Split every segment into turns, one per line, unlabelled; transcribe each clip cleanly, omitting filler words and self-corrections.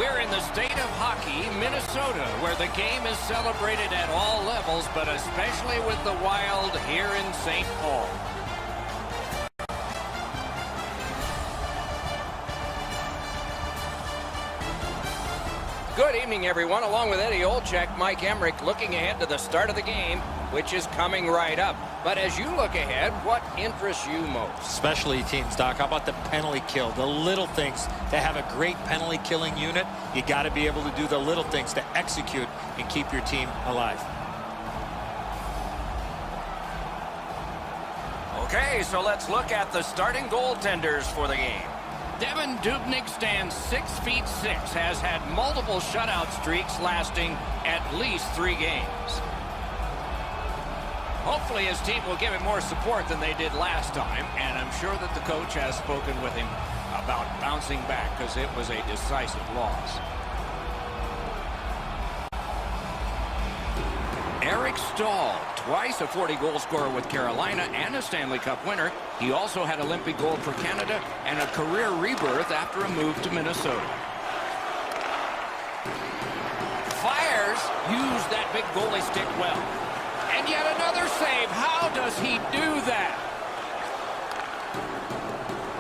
We're in the state of hockey, Minnesota, where the game is celebrated at all levels, but especially with the Wild here in St. Paul. Good evening, everyone. Along with Eddie Olczyk, Mike Emmerich looking ahead to the start of the game, which is coming right up. But as you look ahead, what interests you most?
Specialty teams, Doc. How about the penalty kill? The little things. To have a great penalty killing unit, you got to be able to do the little things to execute and keep your team alive.
Okay, so let's look at the starting goaltenders for the game. Devin Dubnyk stands 6'6", has had multiple shutout streaks lasting at least 3 games. Hopefully his team will give him more support than they did last time, and I'm sure that the coach has spoken with him about bouncing back because it was a decisive loss. Eric Staal, twice a 40-goal scorer with Carolina and a Stanley Cup winner. He also had Olympic gold for Canada and a career rebirth after a move to Minnesota. Fires, used that big goalie stick well. And yet another save. How does he do that?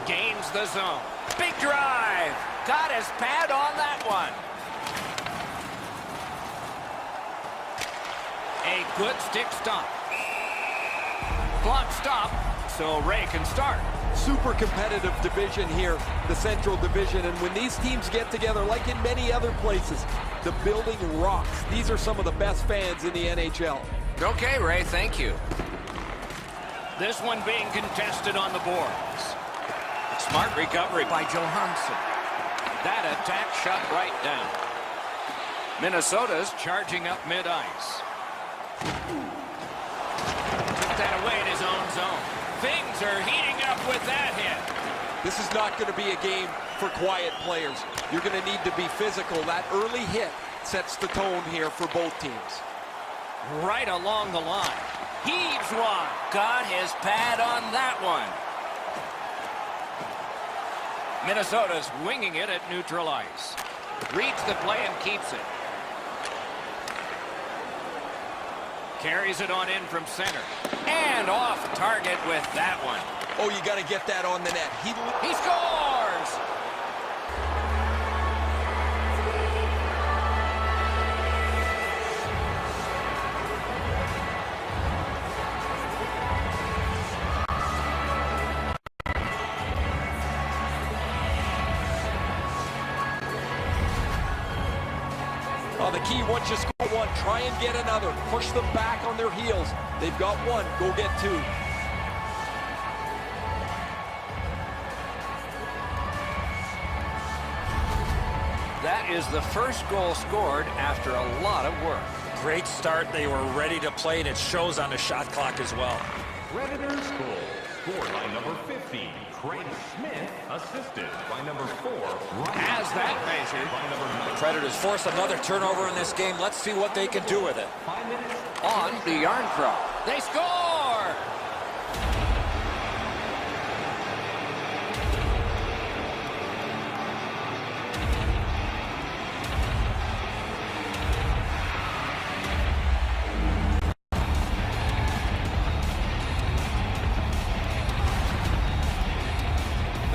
Gains the zone. Big drive. Got his pad on that one. A good stick stop. Clock stop, so Ray can start.
Super competitive division here, the Central Division, and when these teams get together, like in many other places, the building rocks. These are some of the best fans in the NHL.
Okay, Ray, thank you. This one being contested on the boards. Smart recovery by Johansson. That attack shot right down. Minnesota's charging up mid-ice. Took that away in his own zone. Things are heating up with that hit.
This is not going to be a game for quiet players. You're going to need to be physical. That early hit sets the tone here for both teams.
Right along the line. Heaves one. Got his pad on that one. Minnesota's winging it at neutral ice. Reads the play and keeps it. Carries it on in from center. And off target with that one.
Oh, you got to get that on the net. He
scores!
The key, once you score one, try and get another. Push them back on their heels. They've got one, go get 2.
That is the first goal scored after a lot of work.
Great start. They were ready to play, and it shows on the shot clock as well.
Predatorz goal, scored by number 50. Craig Smith, assisted by number 4.
As that measured.
The Predators force another turnover in this game. Let's see what they can do with it.
5 minutes.
On to Yarncroc. They score!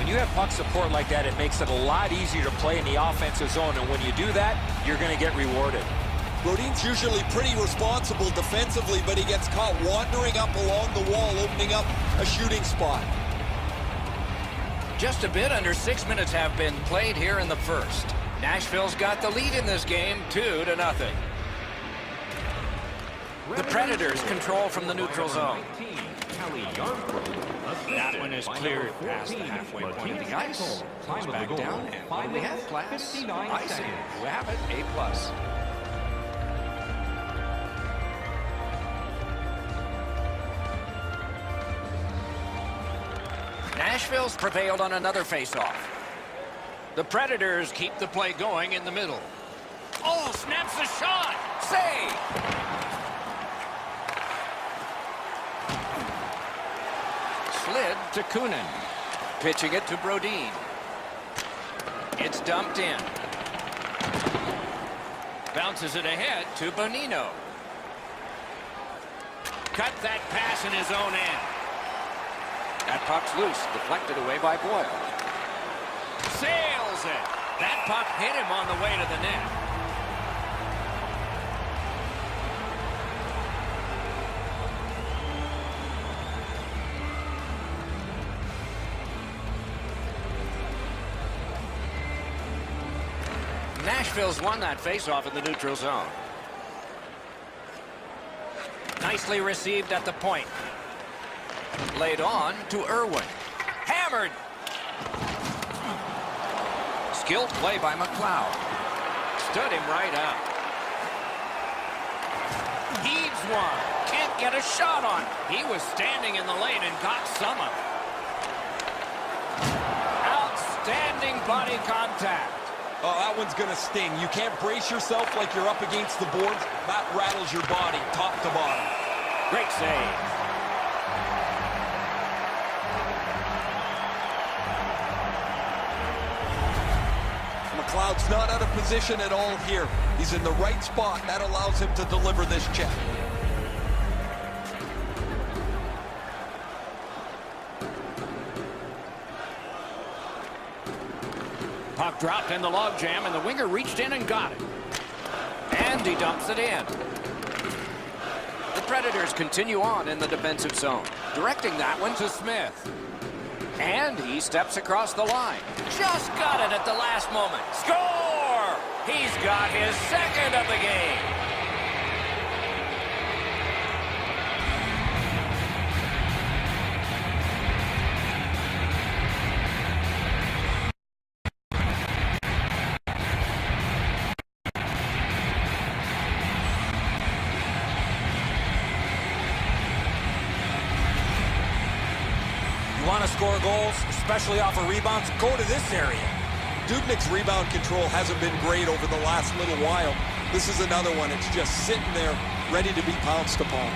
You have puck support like that, it makes it a lot easier to play in the offensive zone, and when you do that, you're going to get rewarded.
Brodin's usually pretty responsible defensively, but he gets caught wandering up along the wall, opening up a shooting spot.
Just a bit under 6 minutes have been played here in the first. Nashville's got the lead in this game, 2-0. The Predators control from the neutral zone. That one is cleared past the halfway point of the ice. Goes back down, and what do we have, class? Icing. We have it, A+. Nashville's prevailed on another faceoff. The Predators keep the play going in the middle. Oh, snaps the shot! Save! Slid to Kunin. Pitching it to Brodin. It's dumped in. Bounces it ahead to Bonino. Cut that pass in his own end. That puck's loose, deflected away by Boyle. Sails it. That puck hit him on the way to the net. Nashville's won that faceoff in the neutral zone. Nicely received at the point. Laid on to Irwin. Hammered. Skilled play by McLeod. Stood him right up. Heaves one. Can't get a shot on. He was standing in the lane and got some of it. Outstanding body contact.
Oh, that one's going to sting. You can't brace yourself like you're up against the boards. That rattles your body, top to bottom.
Great save.
McLeod's not out of position at all here. He's in the right spot. That allows him to deliver this check.
Puck dropped in the logjam, and the winger reached in and got it. And he dumps it in. The Predators continue on in the defensive zone, directing that one to Smith. And he steps across the line. Just got it at the last moment. Score! He's got his second of the game.
Want to score goals, especially off of rebounds, go to this area.
Dubnyk's rebound control hasn't been great over the last little while. This is another one. It's just sitting there, ready to be pounced upon.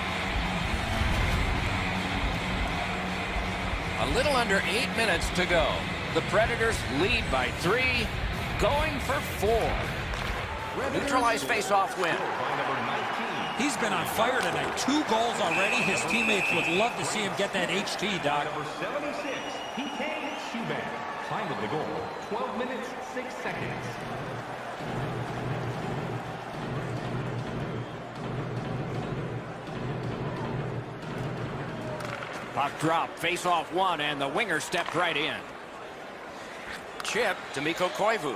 A little under 8 minutes to go. The Predators lead by 3, going for 4. Neutralized face-off win.
He's been on fire tonight. 2 goals already. His teammates would love to see him get that HT, Doc.
Number 76, PK Subban. Time of the goal, 12 minutes, 6 seconds.
Puck drop, face-off one, and the winger stepped right in. Chip to Mikko Koivu.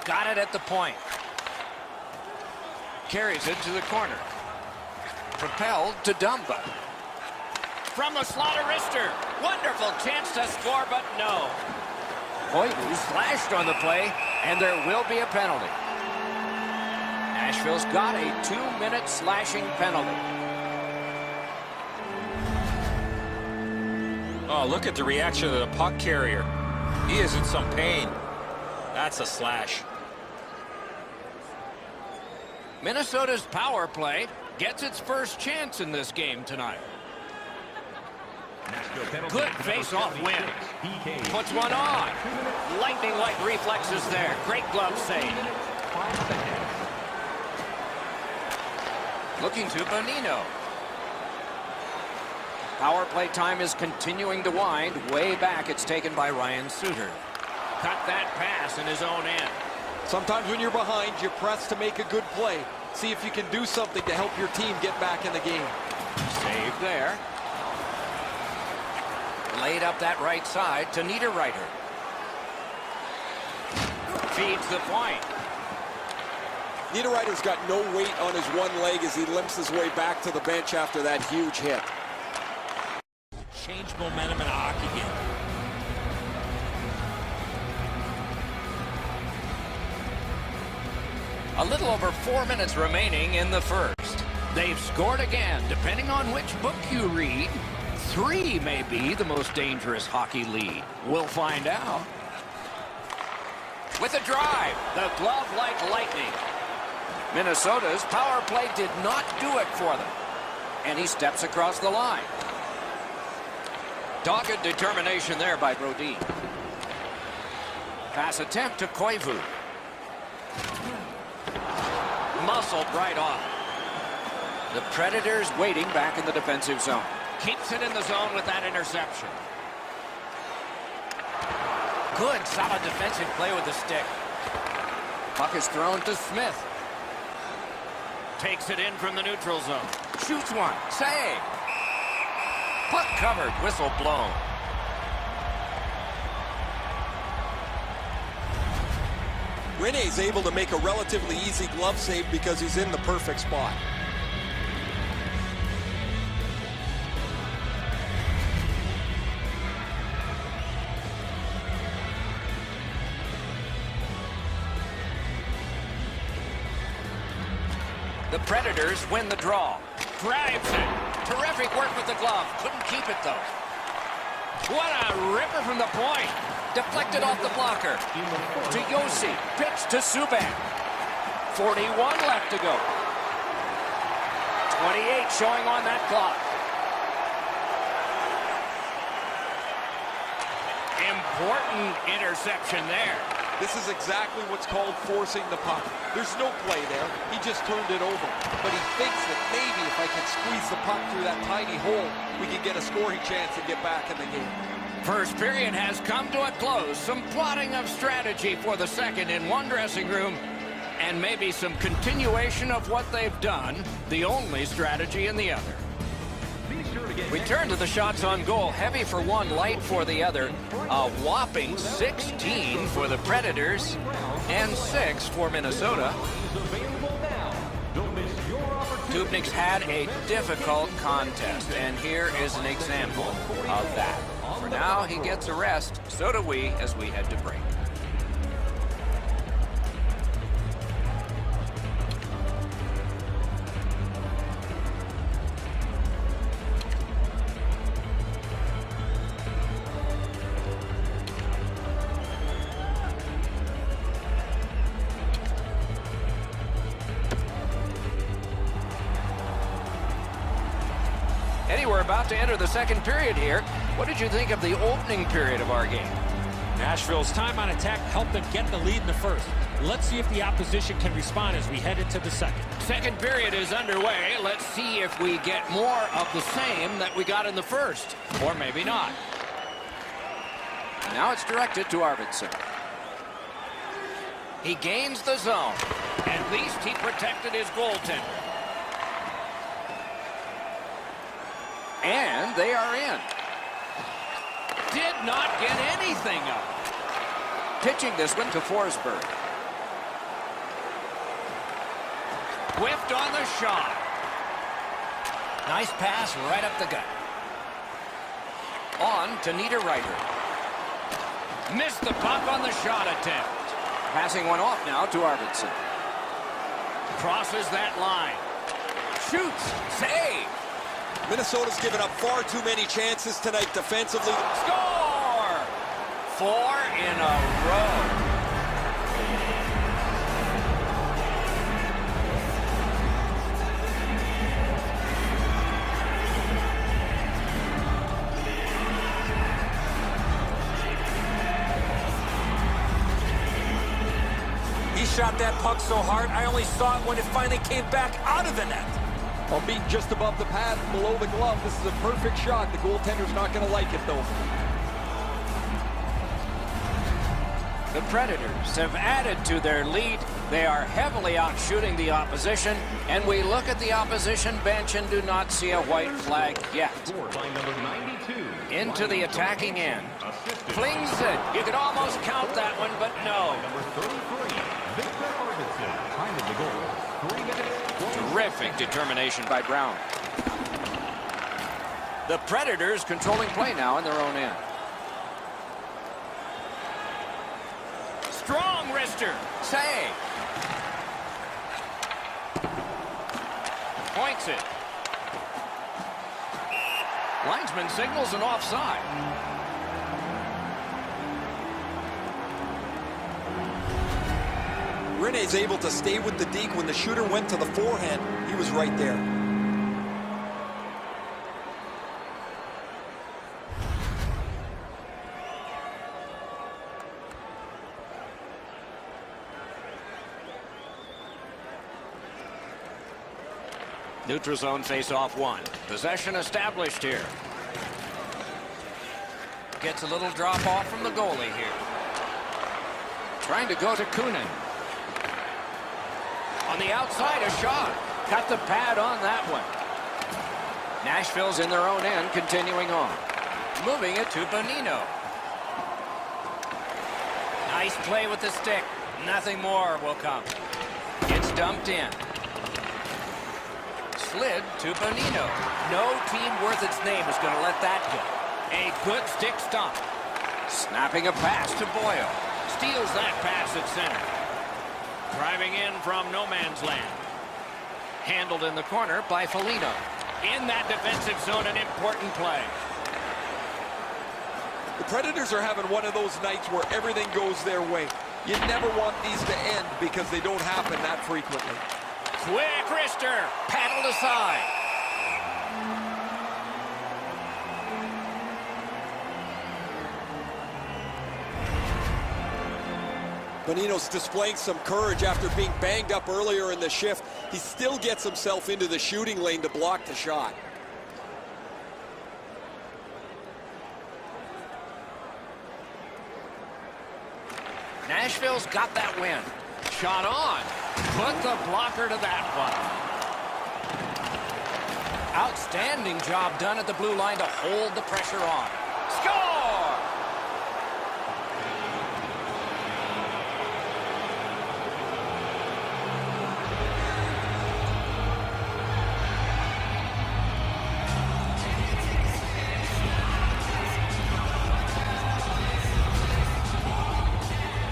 Got it at the point. Carries it to the corner. Propelled to Dumba. From the slaughter wrister. Wonderful chance to score, but no. Koivu slashed on the play, and there will be a penalty. Nashville's got a 2-minute slashing penalty.
Oh, look at the reaction of the puck carrier. He is in some pain. That's a slash.
Minnesota's power play gets its first chance in this game tonight. Good face-off win. Puts one on. Lightning-like reflexes there. Great glove save. Looking to Bonino. Power play time is continuing to wind. Way back, it's taken by Ryan Suter. Cut that pass in his own end.
Sometimes when you're behind, you press to make a good play. See if you can do something to help your team get back in the game.
Save there. Laid up that right side to Niederreiter. Feeds the point.
Niederreiter's got no weight on his one leg as he limps his way back to the bench after that huge hit.
Change momentum in a hockey game.
A little over 4 minutes remaining in the first. They've scored again. Depending on which book you read, 3 may be the most dangerous hockey lead. We'll find out. With a drive, the glove like lightning. Minnesota's power play did not do it for them. And he steps across the line. Dogged determination there by Brodin. Pass attempt to Koivu. Muscled right off. The Predators waiting back in the defensive zone. Keeps it in the zone with that interception. Good, solid defensive play with the stick. Puck is thrown to Smith. Takes it in from the neutral zone. Shoots one. Save. Puck covered. Whistle blown.
Rene's able to make a relatively easy glove save because he's in the perfect spot.
The Predators win the draw. Drives it. Terrific work with the glove. Couldn't keep it, though. What a ripper from the point. Deflected off the blocker. To Yossi. Pitch to Subban. 41 left to go. 28 showing on that clock. Important interception there.
This is exactly what's called forcing the puck. There's no play there. He just turned it over. But he thinks that maybe if I can squeeze the puck through that tiny hole, we can get a scoring chance and get back in the game.
First period has come to a close. Some plotting of strategy for the second in one dressing room, and maybe some continuation of what they've done, the only strategy in the other. We turn to the shots on goal. Heavy for one, light for the other. A whopping 16 for the Predators and 6 for Minnesota. Dubnyk's had a difficult contest, and here is an example of that. For now, he gets a rest. So do we as we head to break. We're about to enter the second period here. What did you think of the opening period of our game?
Nashville's time on attack helped them get the lead in the first. Let's see if the opposition can respond as we head into the second.
Second period is underway. Let's see if we get more of the same that we got in the first. Or maybe not. Now it's directed to Arvidsson. He gains the zone. At least he protected his goaltender. And they are in. Did not get anything up. Pitching this one to Forsberg. Whiffed on the shot. Nice pass right up the gut. On to Niederreiter. Missed the puck on the shot attempt. Passing one off now to Arvidsson. Crosses that line. Shoots. Save.
Minnesota's given up far too many chances tonight defensively.
Score! 4 in a row.
He shot that puck so hard, I only saw it when it finally came back out of the net.
Well, being just above the pad, below the glove, this is a perfect shot. The goaltender's not going to like it, though.
The Predators have added to their lead. They are heavily out-shooting the opposition, and we look at the opposition bench and do not see a white flag yet. Into the attacking end. Flings it. You could almost count that one, but no. Terrific determination by Brown. The Predators controlling play now in their own end. Strong wrister. Save. Points it. Linesman signals an offside.
Rene's able to stay with the deke. When the shooter went to the forehand, he was right there.
Neutral zone face-off one. Possession established here. Gets a little drop off from the goalie here. Trying to go to Kunin. On the outside, a shot. Cut the pad on that one. Nashville's in their own end, continuing on. Moving it to Bonino. Nice play with the stick. Nothing more will come. It's dumped in. Slid to Bonino. No team worth its name is going to let that go. A good stick stomp. Snapping a pass to Boyle. Steals that pass at center. Driving in from no man's land. Handled in the corner by Foligno. In that defensive zone, an important play.
The Predators are having one of those nights where everything goes their way. You never want these to end because they don't happen that frequently.
Quick wrister, paddled aside.
Bonino's displaying some courage after being banged up earlier in the shift. He still gets himself into the shooting lane to block the shot.
Nashville's got that win. Shot on. Put the blocker to that one. Outstanding job done at the blue line to hold the pressure on. Score!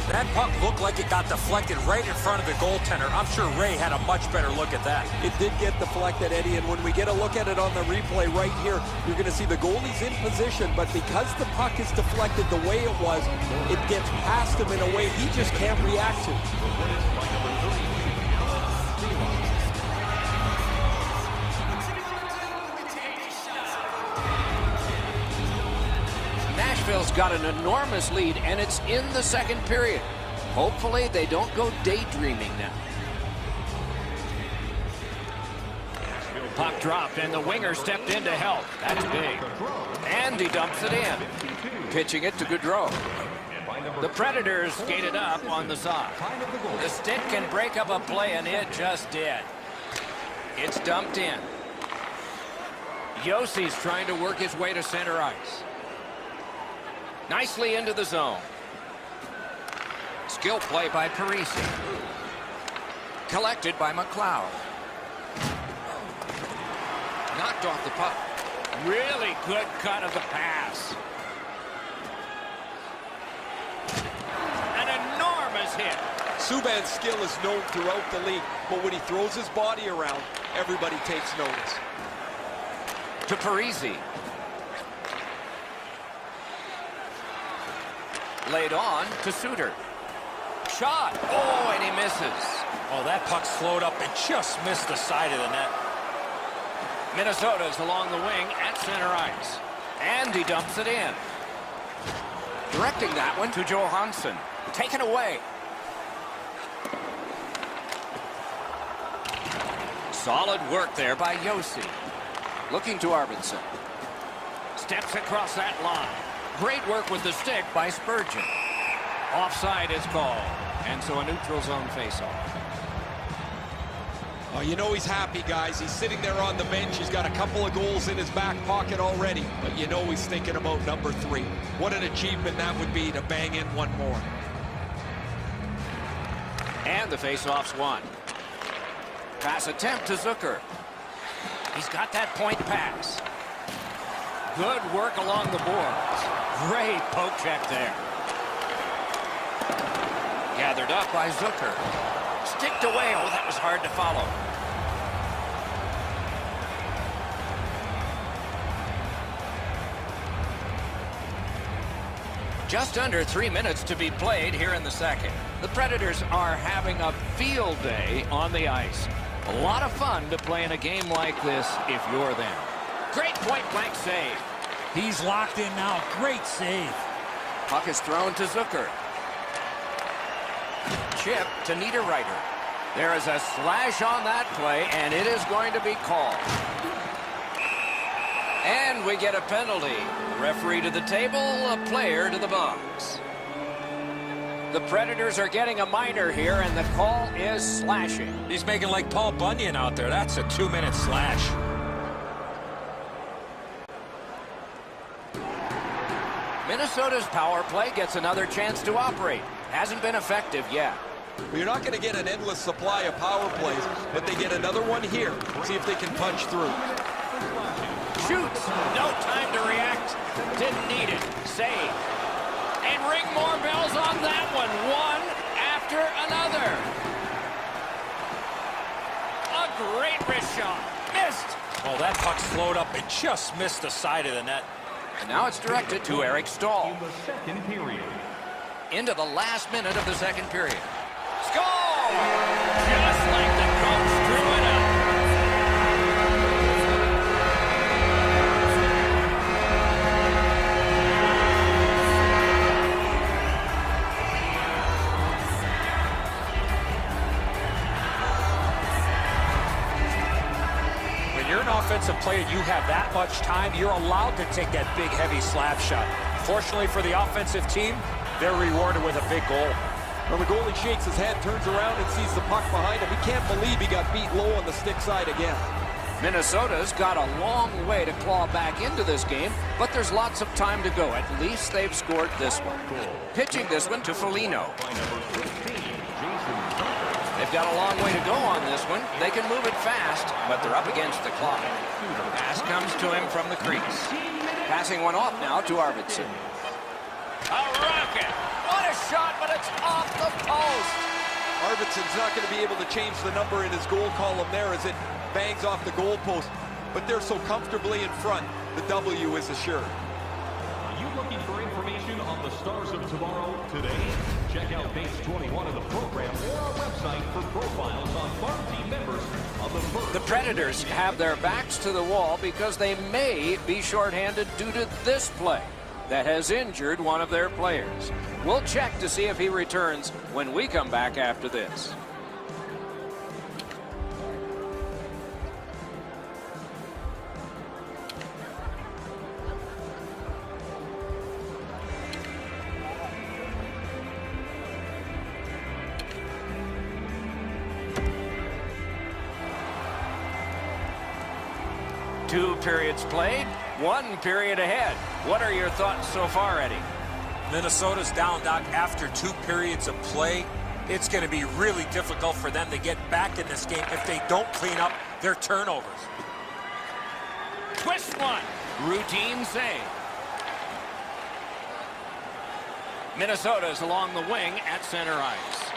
That puck looked like it got deflected right in front of the goaltender. I'm sure Ray had a much better look at that.
It did get deflected, Eddie, and when we get a look at it on the replay right here, you're going to see the goalie's in position, but because the puck is deflected the way it was, it gets past him in a way he just can't react to.
Nashville's got an enormous lead, and it's in the second period. Hopefully, they don't go daydreaming now. Puck dropped, and the winger stepped in to help. That's big. And he dumps it in. Pitching it to Gaudreau. The Predators skated up on the side. The stick can break up a play, and it just did. It's dumped in. Yossi's trying to work his way to center ice. Nicely into the zone. Skill play by Parisi. Collected by McLeod. Knocked off the puck. Really good cut of the pass. An enormous hit.
Subban's skill is known throughout the league, but when he throws his body around, everybody takes notice.
To Parisi. Laid on to Suter. Shot. Oh, and he misses.
Oh, that puck slowed up and just missed the side of the net.
Minnesota's along the wing at center ice. And he dumps it in. Directing that one to Johansson. Taken away. Solid work there by Yossi. Looking to Arvidsson. Steps across that line. Great work with the stick by Spurgeon. Offside is called. And so a neutral zone faceoff.
Oh, you know he's happy, guys. He's sitting there on the bench. He's got a couple of goals in his back pocket already. But you know he's thinking about number 3. What an achievement that would be to bang in one more.
And the faceoff's won. Pass attempt to Zucker. He's got that point pass. Good work along the boards. Great poke check there. Gathered up by Zucker. Sticked away. Oh, that was hard to follow. Just under 3 minutes to be played here in the second. The Predators are having a field day on the ice. A lot of fun to play in a game like this if you're them. Great point-blank save.
He's locked in now. Great save.
Puck is thrown to Zucker. Chip to Niederreiter. There is a slash on that play, and it is going to be called. And we get a penalty. Referee to the table, a player to the box. The Predators are getting a minor here, and the call is slashing.
He's making like Paul Bunyan out there. That's a 2-minute slash.
Minnesota's power play gets another chance to operate. Hasn't been effective yet.
Well, you're not going to get an endless supply of power plays, but they get another one here. See if they can punch through.
Shoots. No time to react. Didn't need it. Save. And ring more bells on that one. One after another. A great wrist shot. Missed.
Oh, that puck slowed up. It just missed the side of the net.
And now it's directed to Eric Stahl.
In the second period.
Into the last minute of the second period. Score! Just like the coach drew it up.
When you're an offensive player and you have that much time, you're allowed to take that big, heavy slap shot. Fortunately for the offensive team, they're rewarded with a big goal.
Well, the goalie shakes his head, turns around, and sees the puck behind him. He can't believe he got beat low on the stick side again.
Minnesota's got a long way to claw back into this game, but there's lots of time to go. At least they've scored this one. Pitching this one to Foligno. They've got a long way to go on this one. They can move it fast, but they're up against the clock. Pass comes to him from the crease. Passing one off now to Arvidsson. A rocket! What a shot, but it's off the post!
Arvidsson's not going to be able to change the number in his goal column there as it bangs off the goal post. But they're so comfortably in front, the W is assured.
Are you looking for information on the Stars of Tomorrow today? Check out page 21 of the program or our website for profiles on farm team members of the first.
The Predators have their backs to the wall because they may be shorthanded due to this play that has injured one of their players. We'll check to see if he returns when we come back after this. Two periods played, one period ahead. What are your thoughts so far, Eddie?
Minnesota's down, Doc, after 2 periods of play. It's going to be really difficult for them to get back in this game if they don't clean up their turnovers.
Twist one. Routine save. Minnesota's along the wing at center ice.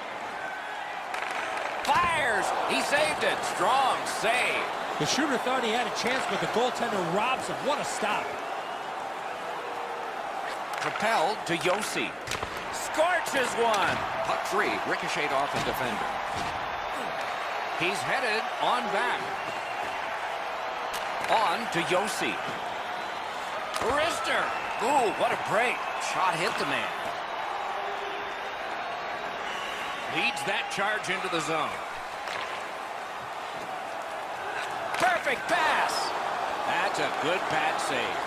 Fires. He saved it. Strong save.
The shooter thought he had a chance, but the goaltender robs him. What a stop.
Propelled to Yossi. Scorches one. Puck free. Ricocheted off a defender. He's headed on back. On to Yossi. Wrister. Ooh, what a break. Shot hit the man. Leads that charge into the zone. Perfect pass. That's a good pad save.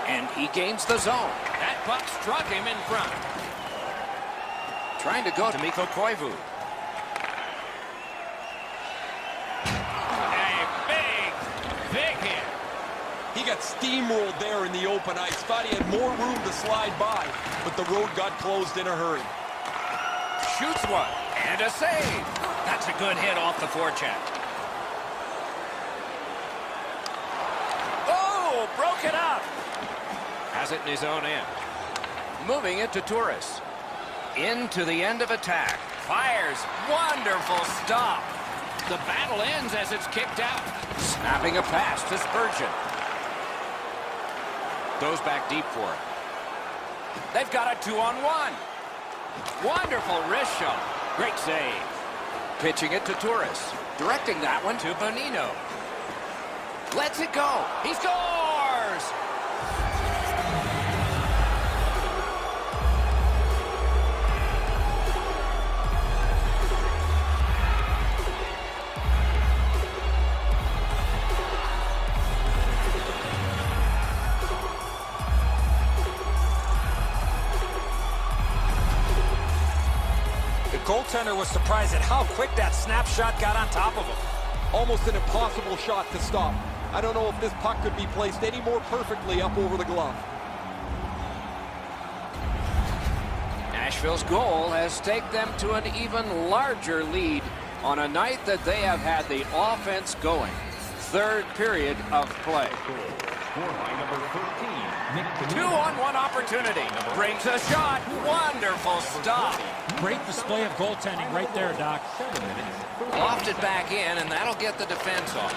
And he gains the zone. That puck struck him in front. Trying to go to Mikko Koivu. A big hit.
He got steamrolled there in the open ice. Thought he had more room to slide by, but the road got closed in a hurry.
Shoots one. And a save. That's a good hit off the forecheck. Oh, broke it up. Has it in his own end. Moving it to Turris. Into the end of attack. Fires. Wonderful stop. The battle ends as it's kicked out. Snapping a pass to Spurgeon. Goes back deep for it. They've got a 2-on-1. Wonderful wrist shot. Great save. Pitching it to Turris. Directing that one to Bonino. Lets it go. He scores!
goaltender was surprised at how quick that snapshot got on top of him.
Almost an impossible shot to stop. I don't know if this puck could be placed any more perfectly up over the glove.
Nashville's goal has taken them to an even larger lead on a night that they have had the offense going. Third period of play. 2-on-1 opportunity. Brings a shot. Wonderful stop.
Great display of goaltending right there, Doc.
Lofted back in, and that'll get the defense off.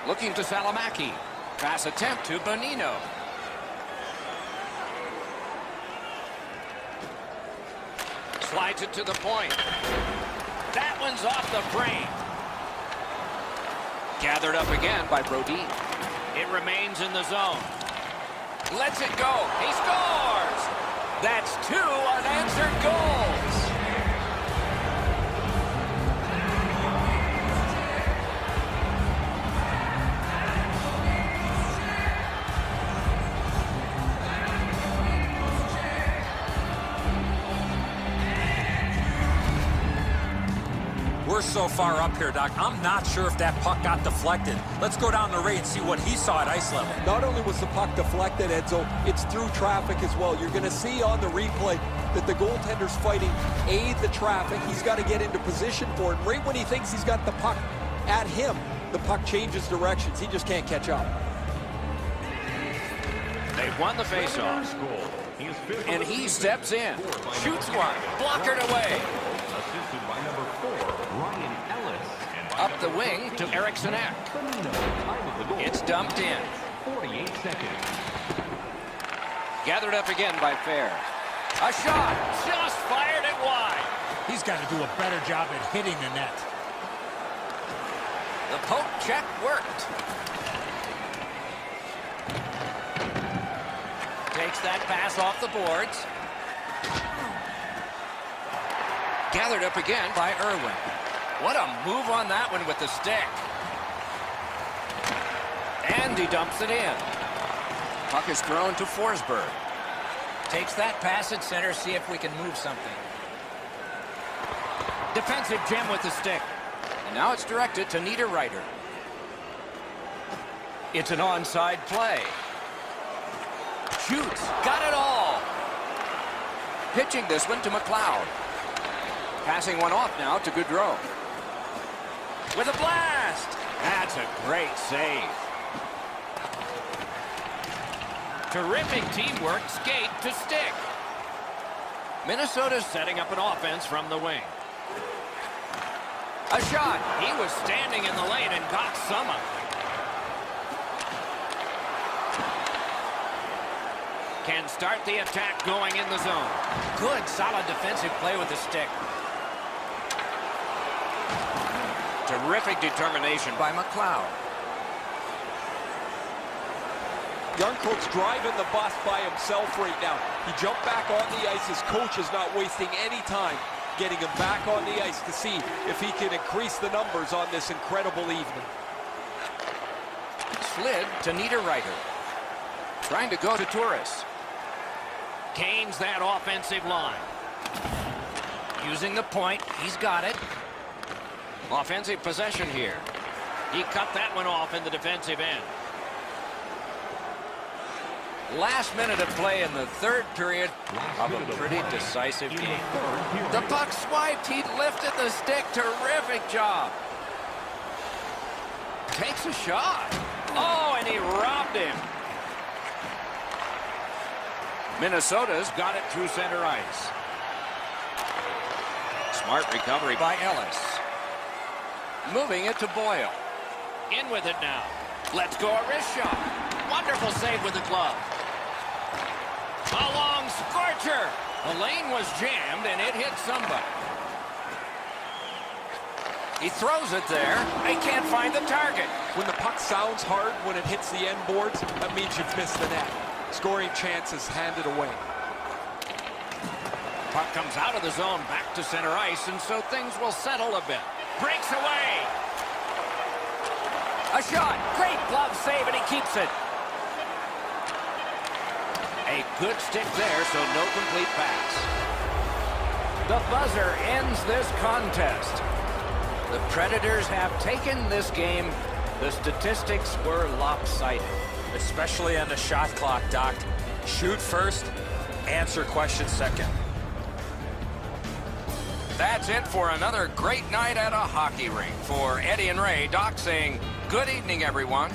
Looking to Salamaki. Pass attempt to Bonino. Slides it to the point. That one's off the frame. Gathered up again by Brody. It remains in the zone. Lets it go. He scores! That's 2 unanswered goals.
We're so far up here, Doc. I'm not sure if that puck got deflected. Let's go down to Ray and see what he saw at ice level.
Not only was the puck deflected, Enzo, it's through traffic as well. You're going to see on the replay that the goaltender's fighting the traffic. He's got to get into position for it. Right when he thinks he's got the puck at him, the puck changes directions. He just can't catch up.
They've won the faceoff. And he steps in. Shoots one. Blockered away.
Assisted by number 4, Ryan Ellis.
Up the wing to Eriksson Ek. It's dumped in.
48 seconds.
Gathered up again by Fair. A shot. Just fired it wide.
He's got to do a better job at hitting the net.
The poke check worked. Takes that pass off the boards. Gathered up again by Irwin. What a move on that one with the stick. And he dumps it in. Puck is thrown to Forsberg. Takes that pass at center, see if we can move something. Defensive gem with the stick. And now it's directed to Niederreiter. It's an onside play. Shoots. Got it all. Pitching this one to McLeod. Passing one off now to Gaudreau. With a blast. That's a great save. Terrific teamwork, skate to stick. Minnesota's setting up an offense from the wing. A shot. He was standing in the lane and got some of it. Can start the attack going in the zone. Good, solid defensive play with the stick. Terrific determination by McLeod.
Youngcoat's driving the bus by himself right now. He jumped back on the ice. His coach is not wasting any time getting him back on the ice to see if he can increase the numbers on this incredible evening.
Slid to Niederreiter. Trying to go to Turris. Gains that offensive line. Using the point. He's got it. Offensive possession here. He cut that one off in the defensive end. Last minute of play in the third period of a pretty decisive game. The puck swiped. He lifted the stick. Terrific job. Takes a shot. Oh, and he robbed him. Minnesota's got it through center ice. Smart recovery by Ellis. Moving it to Boyle. In with it now. Let's go a wrist shot. Wonderful save with the glove. A long scorcher. The lane was jammed and it hit somebody. He throws it there. They can't find the target.
When the puck sounds hard when it hits the end boards, that means you've missed the net. Scoring chances handed away.
Puck comes out of the zone back to center ice, and so things will settle a bit. Breaks away. A shot. Great glove save, and he keeps it. A good stick there, so no complete pass. The buzzer ends this contest. The Predators have taken this game. The statistics were lopsided.
Especially on the shot clock, Doc. Shoot first, answer questions second.
That's it for another great night at a hockey rink. For Eddie and Ray, Doc saying good evening, everyone.